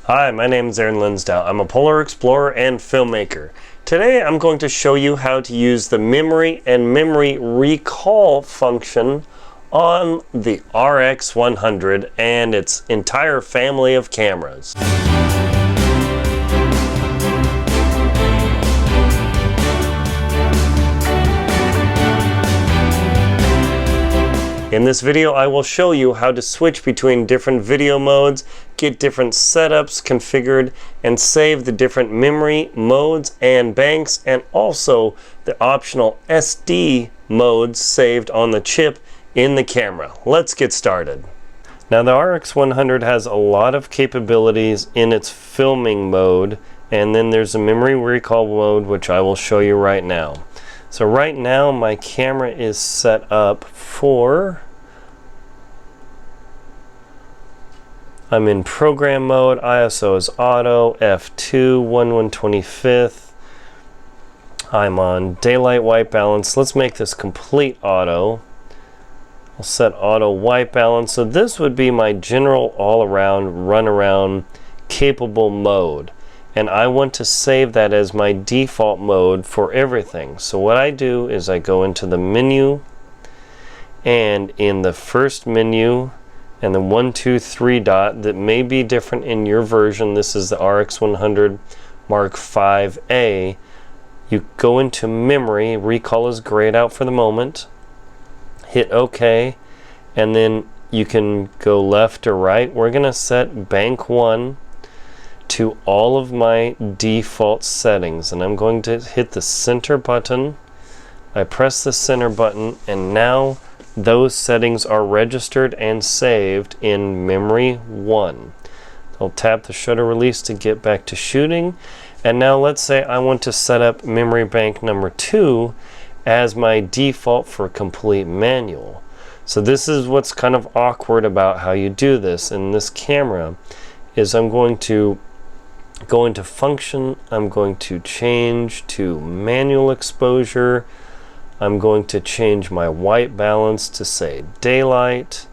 Hi, my name is Linsdau. I'm a polar explorer and filmmaker. Today I'm going to show you how to use the memory and memory recall function on the RX100 and its entire family of cameras. In this video, I will show you how to switch between different video modes, get different setups configured, and save the different memory modes and banks, and also the optional SD modes saved on the chip in the camera. Let's get started. Now the RX100 has a lot of capabilities in its filming mode, and then there's a memory recall mode which I will show you right now. So right now my camera is set up for, I'm in program mode, ISO is auto, f2, 1/125th. I'm on daylight white balance. Let's make this complete auto. I'll set auto white balance. So this would be my general all-around, run-around capable mode. And I want to save that as my default mode for everything. So what I do is I go into the menu, and in the first menu and the 1, 2, 3 dot that may be different in your version, this is the RX100 Mark VA, you go into memory, recall is grayed out for the moment, hit OK, and then you can go left or right. We're going to set bank 1 to all of my default settings, and I'm going to hit the center button. I press the center button, and now those settings are registered and saved in memory 1. I'll tap the shutter release to get back to shooting, and now let's say I want to set up memory bank number 2 as my default for complete manual. So this is what's kind of awkward about how you do this in this camera, is I'm going to go into function, I'm going to change to manual exposure, I'm going to change my white balance to say daylight,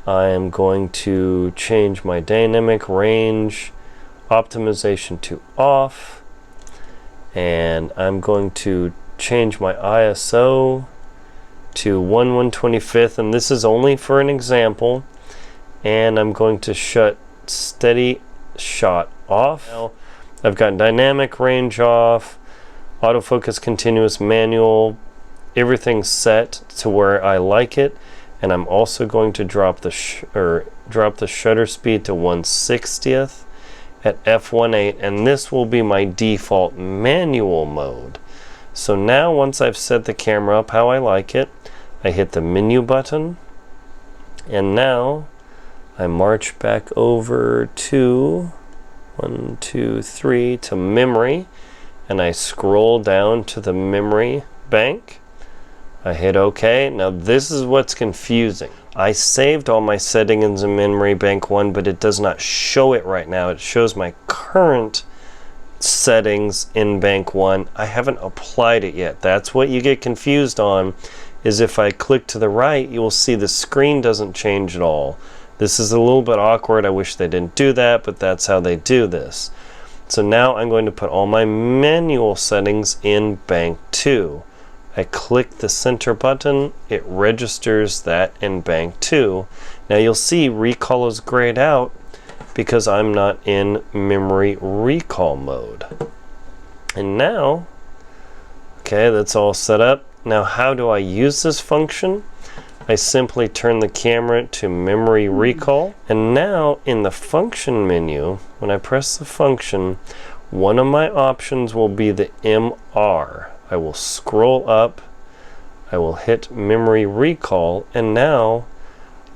I am going to change my dynamic range optimization to off, and I'm going to change my ISO to 1/125th, and this is only for an example, and I'm going to shut steady shot off. Now I've got dynamic range off, autofocus continuous manual, everything's set to where I like it, and I'm also going to drop the shutter speed to 1/60th at f1.8, and this will be my default manual mode. So now once I've set the camera up how I like it, I hit the menu button, and now I march back over to 1, 2, 3 to memory, and I scroll down to the memory bank. I hit OK. Now this is what's confusing. I saved all my settings in memory bank 1, but it does not show it right now. It shows my current settings in bank 1. I haven't applied it yet. That's what you get confused on, is if I click to the right, you will see the screen doesn't change at all. This is a little bit awkward. I wish they didn't do that, but that's how they do this. So now I'm going to put all my manual settings in bank 2. I click the center button, it registers that in bank 2. Now you'll see recall is grayed out because I'm not in memory recall mode. And now, okay, that's all set up. Now how do I use this function? I simply turn the camera to memory recall, and now in the function menu, when I press the function, one of my options will be the MR. I will scroll up, I will hit memory recall, and now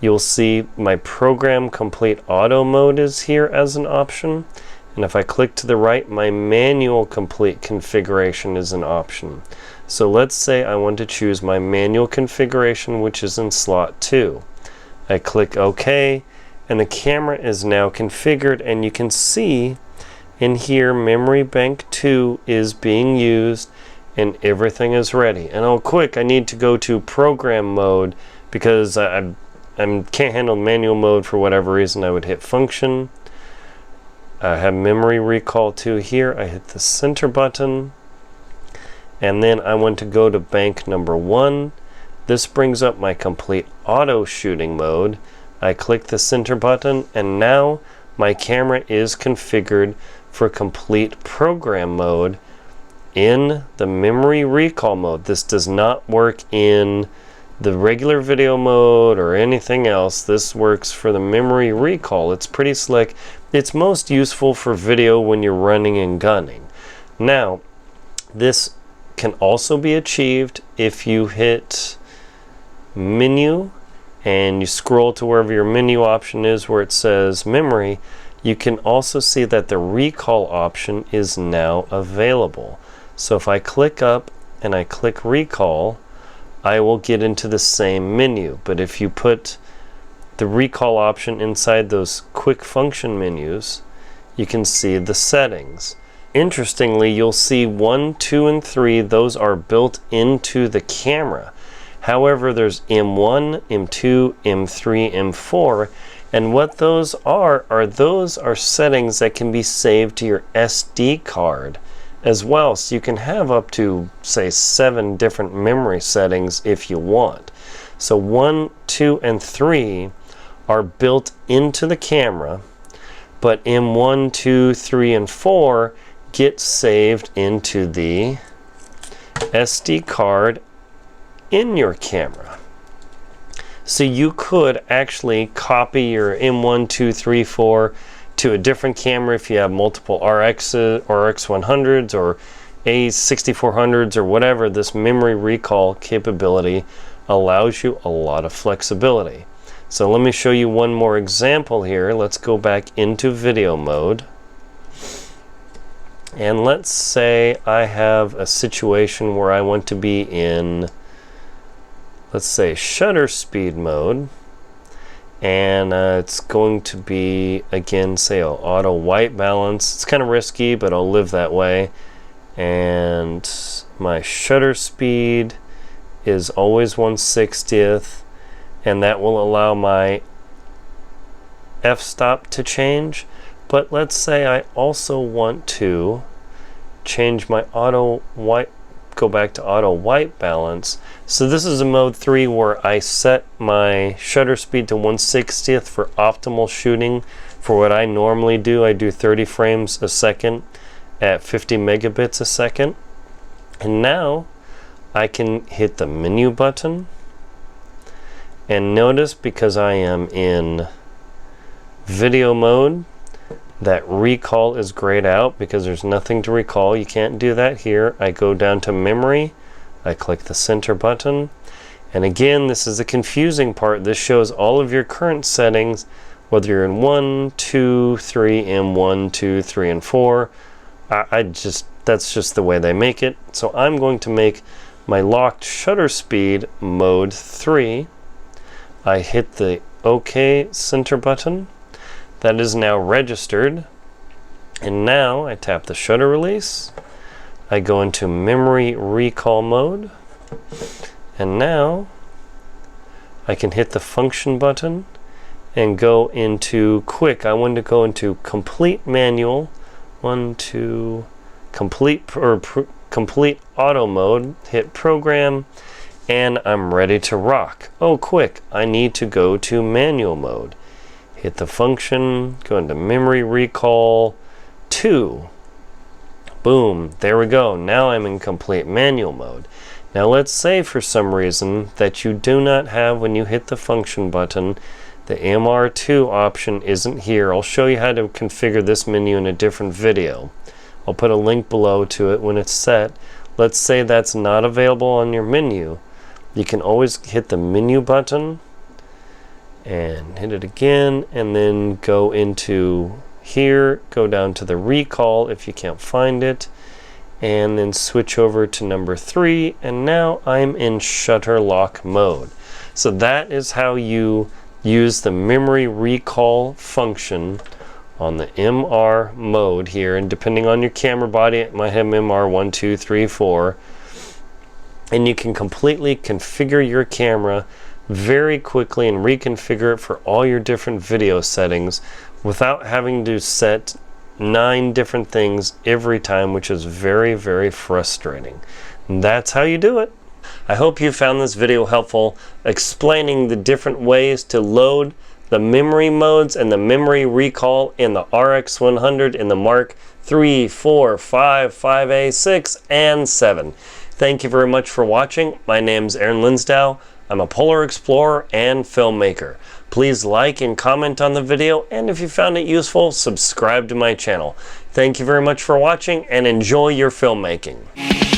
you'll see my program complete auto mode is here as an option, and if I click to the right, my manual complete configuration is an option. So let's say I want to choose my manual configuration, which is in slot 2. I click OK, and the camera is now configured, and you can see in here memory bank 2 is being used and everything is ready. And oh quick, I need to go to program mode because I can't handle manual mode for whatever reason. I would hit function, I have memory recall 2 here. I hit the center button, and then I want to go to bank number 1. This brings up my complete auto shooting mode. I click the center button, and now my camera is configured for complete program mode in the memory recall mode. This does not work in the regular video mode or anything else. This works for the memory recall. It's pretty slick. It's most useful for video when you're running and gunning. Now, this can also be achieved if you hit menu and you scroll to wherever your menu option is where it says memory. You can also see that the recall option is now available. So if I click up and I click recall, I will get into the same menu. But if you put the recall option inside those quick function menus, you can see the settings. Interestingly, you'll see 1, 2, and 3, those are built into the camera. However, there's M1, M2, M3, M4, and what those are settings that can be saved to your SD card as well. So you can have up to, say, 7 different memory settings if you want. So 1, 2, and 3 are built into the camera, but M1, 2, 3, and 4 get saved into the SD card in your camera. So you could actually copy your M1, 2, 3, 4 to a different camera if you have multiple RXs or RX100s or A6400s or whatever. This memory recall capability allows you a lot of flexibility. So let me show you one more example here. Let's go back into video mode. And let's say I have a situation where I want to be in, let's say, shutter speed mode, and it's going to be, again, say, auto white balance. It's kind of risky, but I'll live that way. And my shutter speed is always 1/60th, and that will allow my f-stop to change. But let's say I also want to change my auto white, go back to auto white balance. So this is a mode 3 where I set my shutter speed to 1/60th for optimal shooting. For what I normally do, I do 30 frames a second at 50 megabits a second. And now I can hit the menu button, and notice, because I am in video mode, that recall is grayed out because there's nothing to recall. You can't do that here. I go down to memory, I click the center button, and again, this is the confusing part. This shows all of your current settings, whether you're in 1, 2, 3, M1, 2, 3, and 4. That's just the way they make it. So I'm going to make my locked shutter speed mode 3. I hit the OK center button. That is now registered. And now I tap the shutter release. I go into memory recall mode. And now I can hit the function button and go into quick. I want to go into complete manual. Complete auto mode. Hit program. And I'm ready to rock. Oh, quick. I need to go to manual mode. Hit the function, go into memory recall 2. Boom, there we go. Now I'm in complete manual mode. Now let's say for some reason that you do not have, when you hit the function button, the MR2 option isn't here. I'll show you how to configure this menu in a different video. I'll put a link below to it when it's set. Let's say that's not available on your menu. You can always hit the menu button and hit it again, and then go into here, go down to the recall if you can't find it, and then switch over to number 3, and now I'm in shutter lock mode. So that is how you use the memory recall function on the MR mode here, and depending on your camera body, it might have MR 1, 2, 3, 4, and you can completely configure your camera very quickly and reconfigure it for all your different video settings without having to set 9 different things every time, which is very, very frustrating. And that's how you do it. I hope you found this video helpful, explaining the different ways to load the memory modes and the memory recall in the RX100 in the Mark III, IV, V, 5A, 6, and 7. Thank you very much for watching. My name's Aaron Linsdau. I'm a polar explorer and filmmaker. Please like and comment on the video, and if you found it useful, subscribe to my channel. Thank you very much for watching, and enjoy your filmmaking.